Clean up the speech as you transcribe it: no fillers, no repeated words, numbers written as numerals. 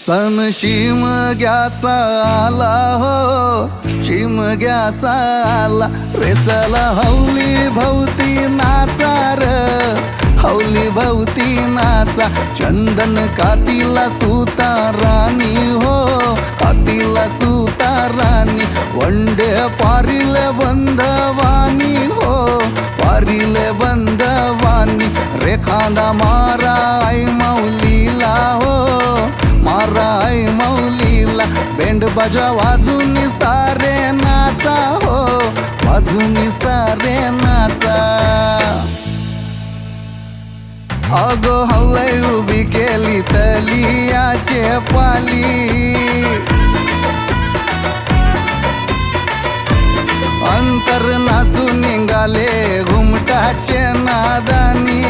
सन शिमग्याचा आला हो, शिमग्याचा आला रे, चला हौली भोवती नाचा र, हौली भोवती नाचा. चंदन कातीला सुता राणी हो, कातीला सुता राणी. वंडे पारिले बंधवानी हो, पारिले बंधवानी. रेखांदा मारा आई माऊलीला हो, मारा आई माऊलीला. बेंड बाजा वाजून सारे नाचा हो, वाजून सारे नाचा. अगो हवलय उभी केली तलियाचे पाली, अंतर नाचून निघाले घुमटाचे नादानी.